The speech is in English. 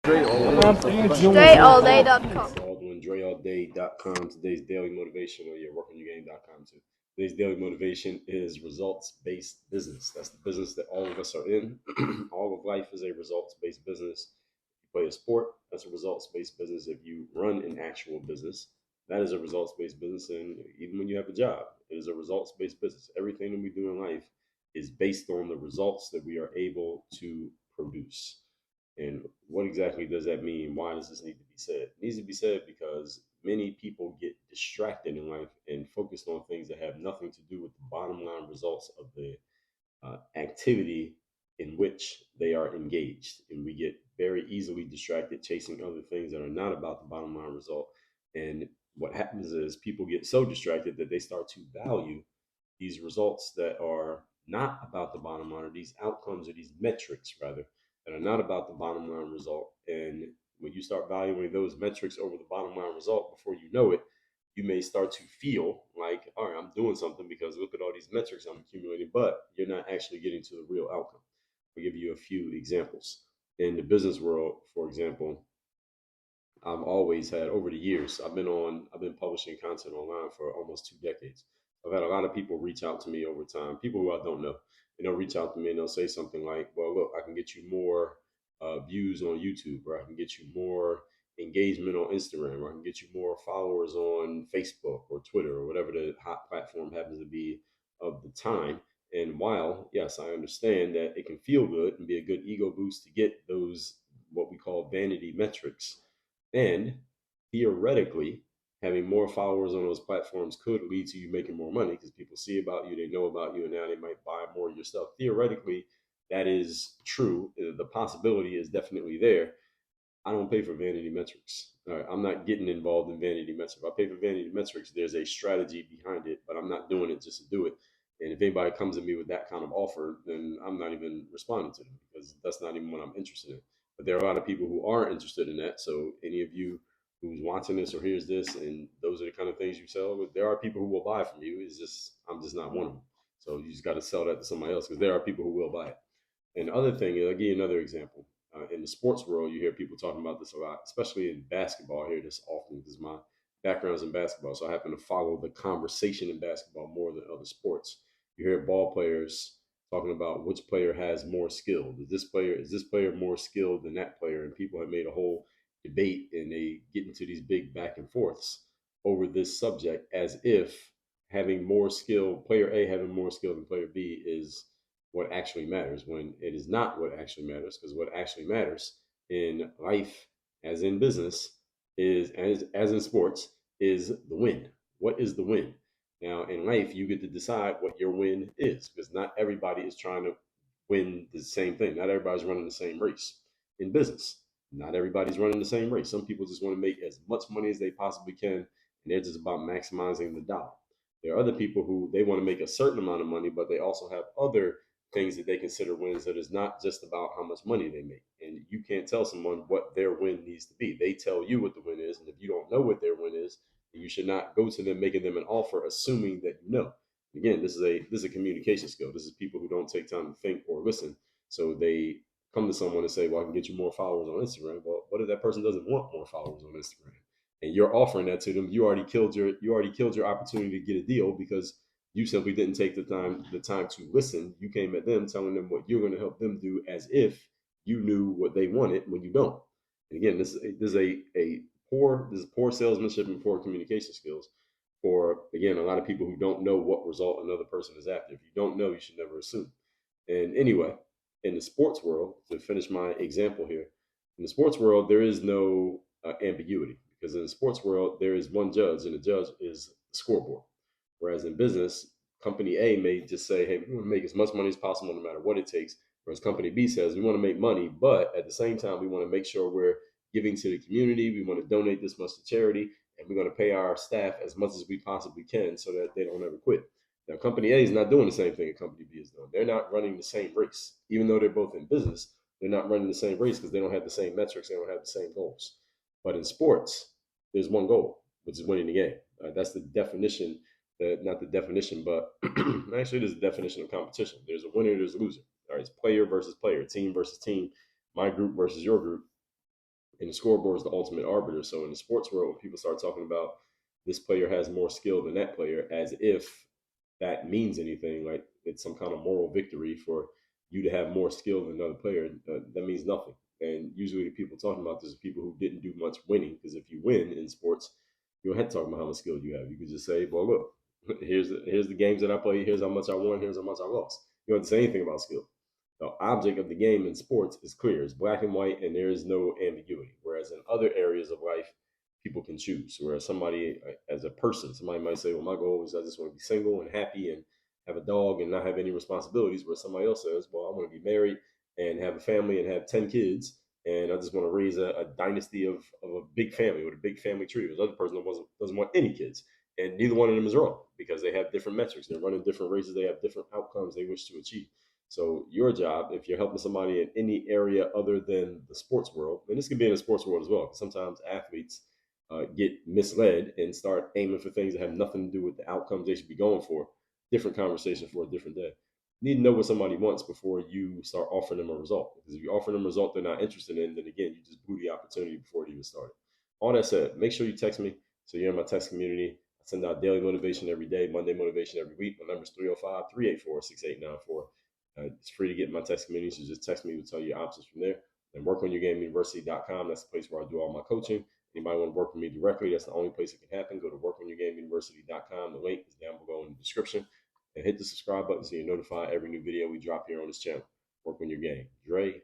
StrayAllDay.com. Baldwin, DreAllDay.com. Today's daily motivation, or workonyourgame.com too. Today's daily motivation is results-based business. That's the business that all of us are in. All of life is a results-based business. If you play a sport, that's a results-based business. If you run an actual business, that is a results-based business. And even when you have a job, it is a results-based business. Everything that we do in life is based on the results that we are able to produce. And what exactly does that mean? Why does this need to be said? It needs to be said because many people get distracted in life and focused on things that have nothing to do with the bottom line results of the activity in which they are engaged. And we get very easily distracted chasing other things that are not about the bottom line result. And what happens is people get so distracted that they start to value these results that are not about the bottom line, or these outcomes, or these metrics rather, that are not about the bottom line result. And when you start valuing those metrics over the bottom line result, before you know it, you may start to feel like, all right, I'm doing something because look at all these metrics I'm accumulating, but you're not actually getting to the real outcome. I'll give you a few examples. In the business world, for example, I've always had over the years, I've been publishing content online for almost 2 decades. I've had a lot of people reach out to me over time, people who I don't know, and they'll reach out to me and they'll say something like, well, look, I can get you more views on YouTube, or I can get you more engagement on Instagram, or I can get you more followers on Facebook or Twitter or whatever the hot platform happens to be of the time. And while, yes, I understand that it can feel good and be a good ego boost to get those, what we call vanity metrics, and theoretically, having more followers on those platforms could lead to you making more money because people see about you, they know about you, and now they might buy more of your stuff. Theoretically, that is true. The possibility is definitely there. I don't pay for vanity metrics. All right, I'm not getting involved in vanity metrics. If I pay for vanity metrics, there's a strategy behind it, but I'm not doing it just to do it. And if anybody comes to me with that kind of offer, then I'm not even responding to them because that's not even what I'm interested in. But there are a lot of people who are interested in that. So any of you who's watching this or hears this, and those are the kind of things you sell, there are people who will buy from you. It's just I'm just not one of them. So you just got to sell that to somebody else because there are people who will buy it. And the other thing, I'll give you another example. In the sports world, you hear people talking about this a lot, especially in basketball. I hear this often because my background's in basketball, so I happen to follow the conversation in basketball more than other sports. You hear ball players talking about which player has more skill. Is this player more skilled than that player? And people have made a whole debate, and they get into these big back and forths over this subject as if having more skill, player A having more skill than player B is what actually matters, when it is not what actually matters. Because what actually matters in life, as in business, is as in sports, is the win. What is the win? Now, in life, you get to decide what your win is because not everybody is trying to win the same thing. Not everybody's running the same race. In business, not everybody's running the same race. Some people just want to make as much money as they possibly can, and they're just about maximizing the dollar. There are other people who they want to make a certain amount of money, but they also have other things that they consider wins that is not just about how much money they make. And you can't tell someone what their win needs to be. They tell you what the win is. And if you don't know what their win is, then you should not go to them making them an offer assuming that you know. Again, this is a communication skill. This is people who don't take time to think or listen. So they come to someone and say, well, I can get you more followers on Instagram. Well, what if that person doesn't want more followers on Instagram? And you're offering that to them, you already killed your opportunity to get a deal because you simply didn't take the time to listen. You came at them telling them what you're going to help them do as if you knew what they wanted when you don't. And again, this is poor salesmanship and poor communication skills for, again, a lot of people who don't know what result another person is after. If you don't know, you should never assume. And anyway, in the sports world, to finish my example here, in the sports world, there is no ambiguity because in the sports world, there is one judge, and the judge is the scoreboard. Whereas in business, company A may just say, hey, we want to make as much money as possible no matter what it takes. Whereas company B says, we want to make money, but at the same time, we want to make sure we're giving to the community. We want to donate this much to charity, and we're going to pay our staff as much as we possibly can so that they don't ever quit. Now, company A is not doing the same thing that company B is doing. They're not running the same race. Even though they're both in business, they're not running the same race because they don't have the same metrics. They don't have the same goals. But in sports, there's one goal, which is winning the game. That's the definition, not the definition, but actually, there's a definition of competition. There's a winner, there's a loser. All right, it's player versus player, team versus team, my group versus your group. And the scoreboard is the ultimate arbiter. So in the sports world, when people start talking about this player has more skill than that player, as if that means anything, like it's some kind of moral victory for you to have more skill than another player, that means nothing. And usually the people talking about this are people who didn't do much winning, because if you win in sports, you don't have to talk about how much skill you have. You could just say, well, look, here's the games that I played, here's how much I won, here's how much I lost. You don't have to say anything about skill. The object of the game in sports is clear, it's black and white, and there is no ambiguity. Whereas in other areas of life, people can choose. Whereas somebody, as a person, somebody might say, well, my goal is I just want to be single and happy and have a dog and not have any responsibilities. Where somebody else says, well, I want to be married and have a family and have 10 kids. And I just want to raise a dynasty of a big family with a big family tree. There's another person that doesn't want any kids. And neither one of them is wrong, because they have different metrics. They're running different races. They have different outcomes they wish to achieve. So your job, if you're helping somebody in any area other than the sports world, and this could be in the sports world as well, because sometimes athletes get misled and start aiming for things that have nothing to do with the outcomes they should be going for. Different conversation for a different day. You need to know what somebody wants before you start offering them a result. Because if you offer them a result they're not interested in, then again, you just blew the opportunity before it even started. All that said, make sure you text me so you're in my text community. I send out daily motivation every day, Monday motivation every week. My number is 305-384-6894. It's free to get in my text community, so just text me. We'll tell you your options from there. And workonyourgameuniversity.com. That's the place where I do all my coaching. Anybody want to work with me directly, that's the only place it can happen. Go to workonyourgameuniversity.com. The link is down below in the description. And hit the subscribe button so you're notified every new video we drop here on this channel. Work on your game. Dre